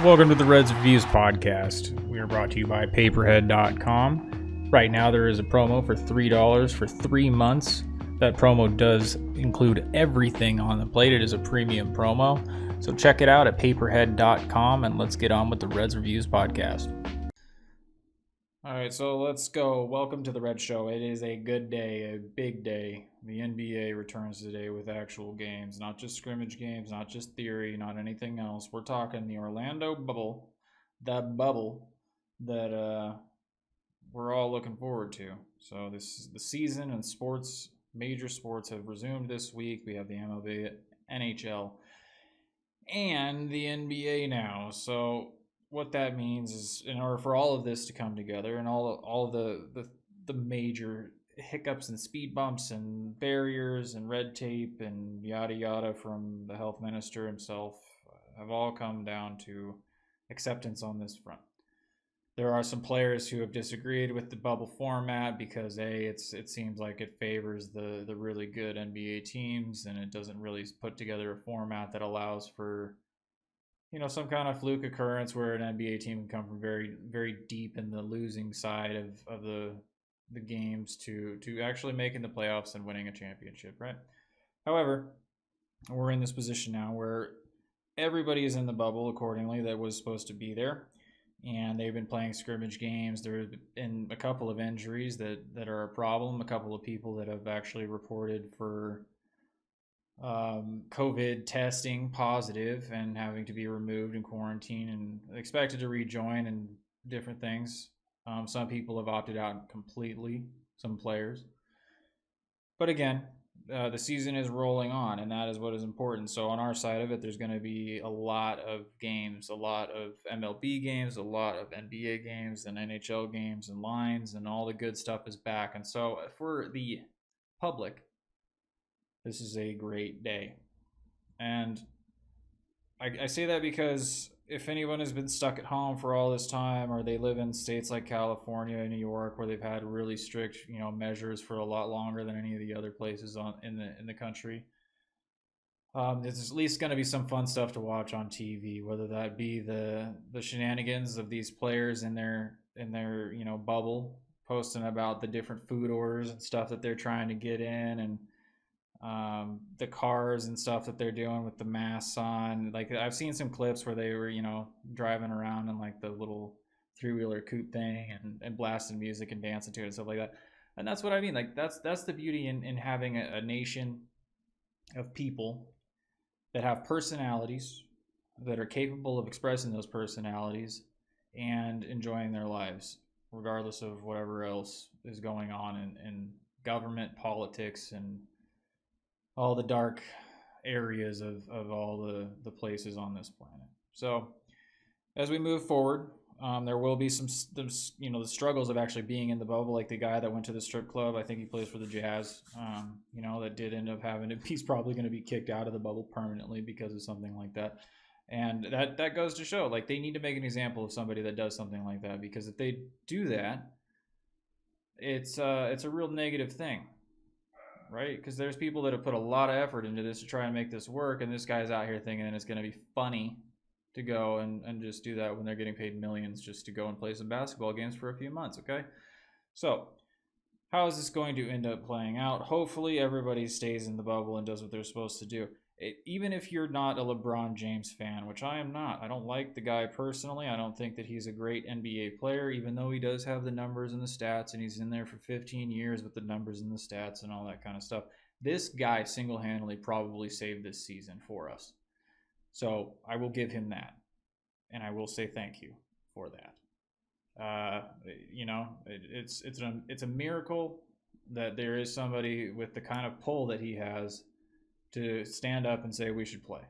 Welcome to the Reds Reviews podcast. We are brought to you by paperhead.com. Right now there is a promo for $3 for 3 months. That promo does include everything on the plate. It is a premium promo. So check it out at paperhead.com and let's get on with the Reds Reviews podcast. All right, so let's go. Welcome to the Red Show. It is a good day, a big day. The NBA returns today with actual games, not just scrimmage games, not just theory, not anything else. We're talking the Orlando bubble, that bubble that we're all looking forward to. So this is the season, and sports, major sports have resumed this week. We have the MLB, NHL, and the NBA now. So what that means is, in order for all of this to come together and all the major hiccups and speed bumps and barriers and red tape and yada yada from the health minister himself have all come down to acceptance on this front. There are some players who have disagreed with the bubble format because it seems like it favors the really good NBA teams, and it doesn't really put together a format that allows for some kind of fluke occurrence where an NBA team can come from very, very deep in the losing side of the games to actually making the playoffs and winning a championship, right? However, we're in this position now where everybody is in the bubble accordingly that was supposed to be there, and they've been playing scrimmage games. There have been a couple of injuries that are a problem, a couple of people that have actually reported for COVID testing positive and having to be removed and quarantined and expected to rejoin and different things. Some people have opted out completely, some players. But again, the season is rolling on, and that is what is important. So on our side of it, there's going to be a lot of games, a lot of MLB games, a lot of NBA games and NHL games and lines, and all the good stuff is back. And so for the public, this is a great day. And I say that because if anyone has been stuck at home for all this time, or they live in states like California and New York where they've had really strict, measures for a lot longer than any of the other places in the country, there's at least going to be some fun stuff to watch on TV, whether that be the shenanigans of these players in their bubble, posting about the different food orders and stuff that they're trying to get in, and the cars and stuff that they're doing with the masks on. Like, I've seen some clips where they were driving around in like the little 3-wheeler coupe thing and blasting music and dancing to it and stuff like that. And that's what I mean. Like, that's the beauty in having a nation of people that have personalities, that are capable of expressing those personalities and enjoying their lives regardless of whatever else is going on in government, politics, and all the dark areas of all the places on this planet. So as we move forward, there will be some the struggles of actually being in the bubble, like the guy that went to the strip club. I think he plays for the Jazz, that did end up having to, he's probably going to be kicked out of the bubble permanently because of something like that. And that goes to show, like, they need to make an example of somebody that does something like that, because if they do that, it's a real negative thing. Right? Because there's people that have put a lot of effort into this to try and make this work, and this guy's out here thinking it's going to be funny to go and just do that when they're getting paid millions just to go and play some basketball games for a few months, okay? So, how is this going to end up playing out? Hopefully everybody stays in the bubble and does what they're supposed to do. Even if you're not a LeBron James fan, which I am not. I don't like the guy personally. I don't think that he's a great NBA player, even though he does have the numbers and the stats, and he's in there for 15 years with the numbers and the stats and all that kind of stuff. This guy single-handedly probably saved this season for us. So I will give him that, and I will say thank you for that. It's a miracle that there is somebody with the kind of pull that he has to stand up and say we should play,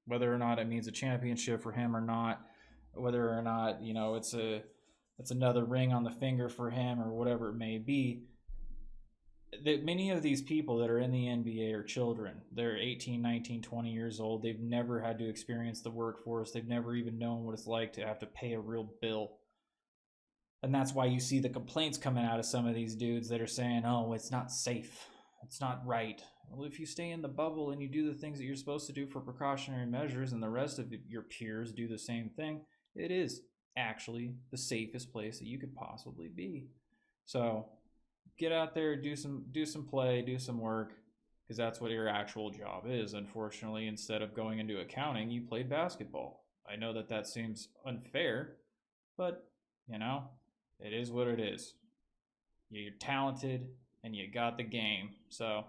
whether or not it means a championship for him or not, whether or not it's another ring on the finger for him or whatever it may be. That many of these people that are in the NBA are children. They're 18, 19, 20 years old. They've never had to experience the workforce. They've never even known what it's like to have to pay a real bill. And that's why you see the complaints coming out of some of these dudes that are saying, oh, it's not safe. It's not right. Well, if you stay in the bubble and you do the things that you're supposed to do for precautionary measures and the rest of your peers do the same thing, it is actually the safest place that you could possibly be. So get out there, do some play, do some work, because that's what your actual job is. Unfortunately, instead of going into accounting, you played basketball. I know that that seems unfair, but you know, it is what it is. You're talented and you got the game. So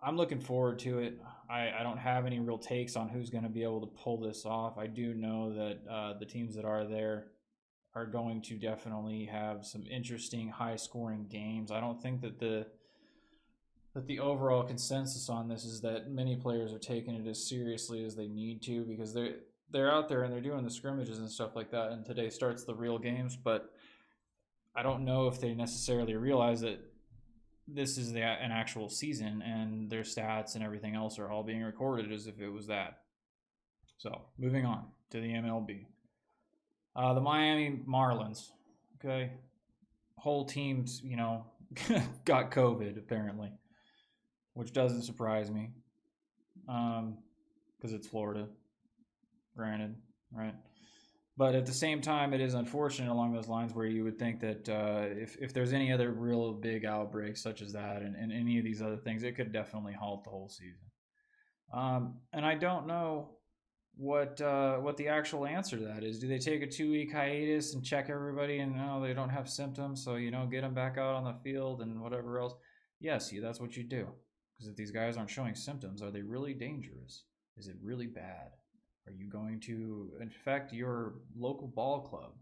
I'm looking forward to it. I don't have any real takes on who's going to be able to pull this off. I do know that the teams that are there are going to definitely have some interesting, high-scoring games. I don't think that the overall consensus on this is that many players are taking it as seriously as they need to, because they're out there and they're doing the scrimmages and stuff like that. And today starts the real games, but I don't know if they necessarily realize that this is an actual season and their stats and everything else are all being recorded as if it was that. So moving on to the MLB. The Miami Marlins, okay, whole team's, got COVID apparently, which doesn't surprise me, because it's Florida, granted, right? But at the same time, it is unfortunate along those lines, where you would think that if there's any other real big outbreaks such as that and any of these other things, it could definitely halt the whole season. And I don't know what the actual answer to that is. Do they take a 2-week hiatus and check everybody and they don't have symptoms, so get them back out on the field and whatever else? Yes, that's what you do. Because if these guys aren't showing symptoms, are they really dangerous? Is it really bad? Are you going to infect your local ball club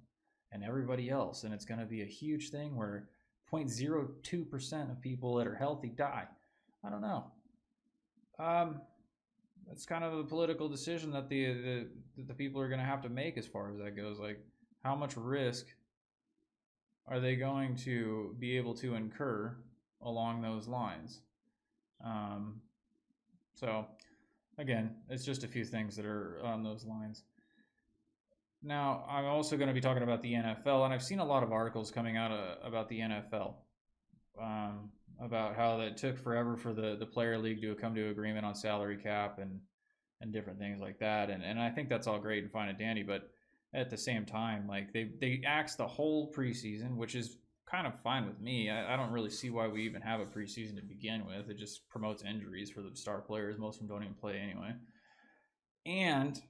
and everybody else? And it's going to be a huge thing where 0.02% of people that are healthy die. I don't know. It's kind of a political decision that the people are going to have to make as far as that goes. Like, how much risk are they going to be able to incur along those lines? So again, it's just a few things that are on those lines. Now, I'm also going to be talking about the NFL, and I've seen a lot of articles coming out about the NFL, about how it took forever for the player league to come to agreement on salary cap and different things like that. And I think that's all great and fine and dandy, but at the same time, like they axed the whole preseason, which is kind of fine with me. I don't really see why we even have a preseason to begin with. It just promotes injuries for the star players. Most of them don't even play anyway. And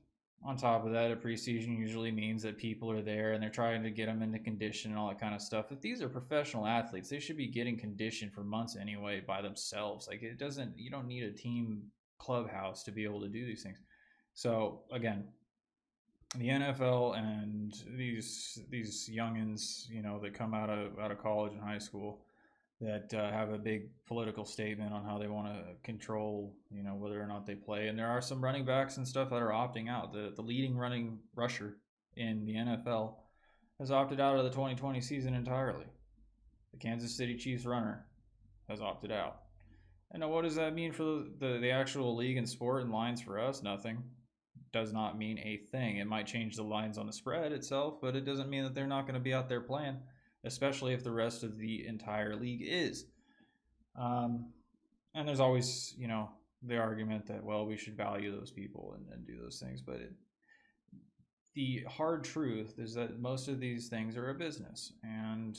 on top of that, a preseason usually means that people are there and they're trying to get them into condition and all that kind of stuff. If these are professional athletes, they should be getting conditioned for months anyway by themselves. Like, you don't need a team clubhouse to be able to do these things. So again, the NFL and these youngins, that come out of college and high school, that have a big political statement on how they want to control, whether or not they play. And there are some running backs and stuff that are opting out. The leading running rusher in the NFL has opted out of the 2020 season entirely. The Kansas City Chiefs runner has opted out. And now what does that mean for the actual league and sport and lines for us? Nothing. Does not mean a thing. It might change the lines on the spread itself, but it doesn't mean that they're not going to be out there playing, especially if the rest of the entire league is. And there's always, the argument that, well, we should value those people and do those things. But the hard truth is that most of these things are a business. And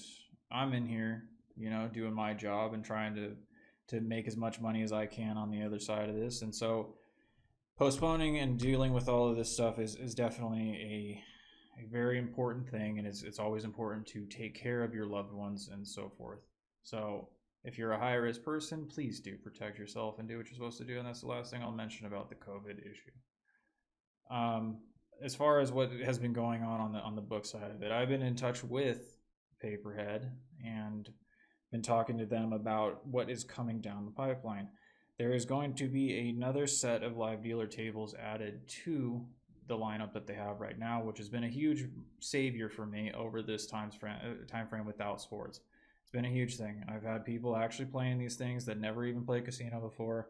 I'm in here, doing my job and trying to make as much money as I can on the other side of this. And so postponing and dealing with all of this stuff is definitely a very important thing, and it's always important to take care of your loved ones and so forth. So if you're a high-risk person, please do protect yourself and do what you're supposed to do, and that's the last thing I'll mention about the COVID issue. As far as what has been going on the book side of it, I've been in touch with Paperhead and been talking to them about what is coming down the pipeline. There is going to be another set of live dealer tables added to the lineup that they have right now, which has been a huge savior for me over this time frame without sports. It's been a huge thing. I've had people actually playing these things that never even played casino before,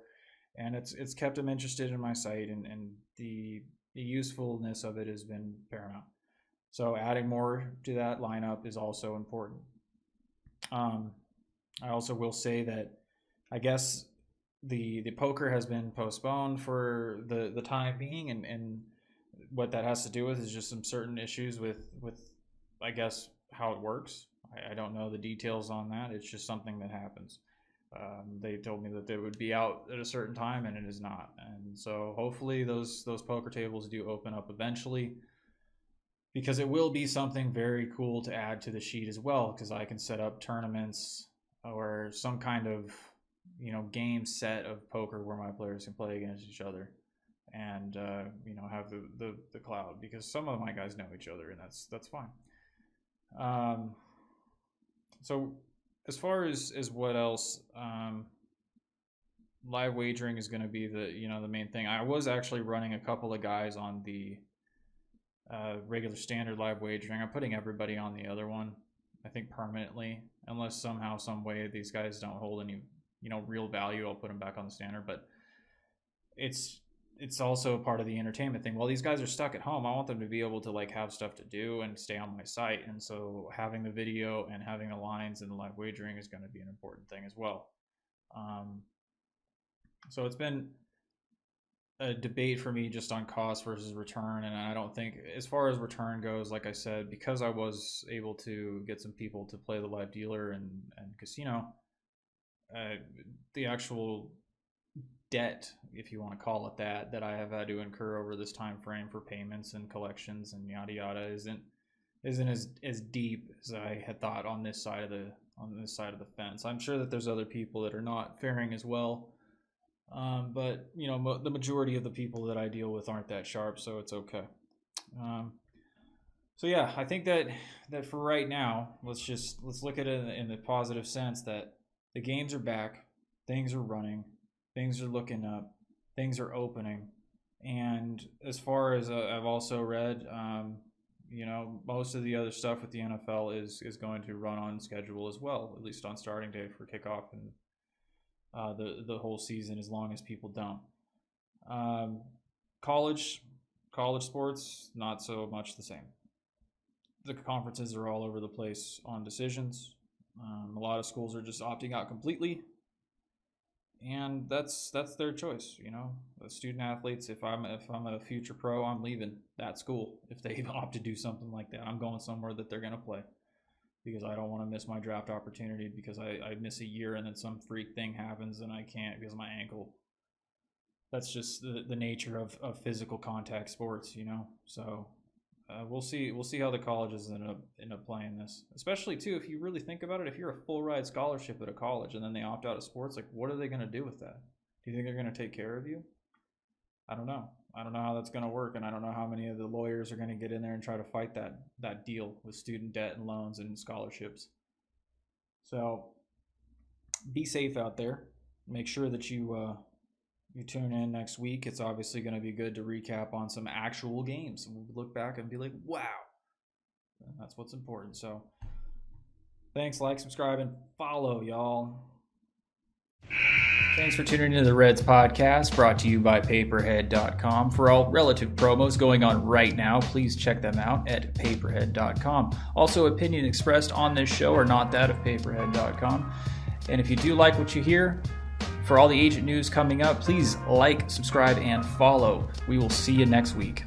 and it's kept them interested in my site, and the usefulness of it has been paramount. So adding more to that lineup is also important. I also will say that I guess the poker has been postponed for the time being, and what that has to do with is just some certain issues with I guess how it works. I don't know the details on that. It's just something that happens. They told me that they would be out at a certain time, and it is not. And so hopefully those poker tables do open up eventually, because it will be something very cool to add to the sheet as well, because I can set up tournaments or some kind of game set of poker where my players can play against each other, and have the cloud, because some of my guys know each other, and that's fine. So as far as what else, live wagering is going to be the main thing. I was actually running a couple of guys on the regular standard live wagering. I'm putting everybody on the other one, I think permanently, unless somehow, some way these guys don't hold any real value. I'll put them back on the standard. But it's also part of the entertainment thing. While these guys are stuck at home, I want them to be able to have stuff to do and stay on my site. And so having the video and having the lines and the live wagering is going to be an important thing as well. So it's been a debate for me just on cost versus return, and I don't think, as far as return goes, like I said, because I was able to get some people to play the live dealer and casino, the actual debt, if you want to call it that I have had to incur over this time frame for payments and collections and yada yada isn't as deep as I had thought on this side of the fence. I'm sure that there's other people that are not faring as well, but the majority of the people that I deal with aren't that sharp, so it's okay. So yeah, I think that for right now, let's look at it in the positive sense that the games are back, things are running, things are looking up, things are opening, and as far as I've also read, most of the other stuff with the NFL is going to run on schedule as well, at least on starting day for kickoff and the whole season, as long as people don't. College sports, not so much the same. The conferences are all over the place on decisions. A lot of schools are just opting out completely, and that's their choice. The student athletes, if I'm a future pro, I'm leaving that school. If they opt to do something like that, I'm going somewhere that they're going to play, because I don't want to miss my draft opportunity because I miss a year and then some freak thing happens and I can't because of my ankle. That's just the nature of physical contact sports, So we'll see how the colleges end up playing this. Especially too, if you really think about it, if you're a full ride scholarship at a college and then they opt out of sports, what are they going to do with that? Do you think they're going to take care of you? I don't know. I don't know how that's going to work, and I don't know how many of the lawyers are going to get in there and try to fight that deal with student debt and loans and scholarships. So be safe out there. Make sure that you tune in next week. It's obviously going to be good to recap on some actual games, and we'll look back and be like, wow. And that's what's important. So thanks, like, subscribe, and follow, y'all. Thanks for tuning into the Reds podcast, brought to you by paperhead.com. For all relative promos going on right now, please check them out at paperhead.com. Also, opinions expressed on this show are not that of paperhead.com. And if you do like what you hear, for all the agent news coming up, please like, subscribe, and follow. We will see you next week.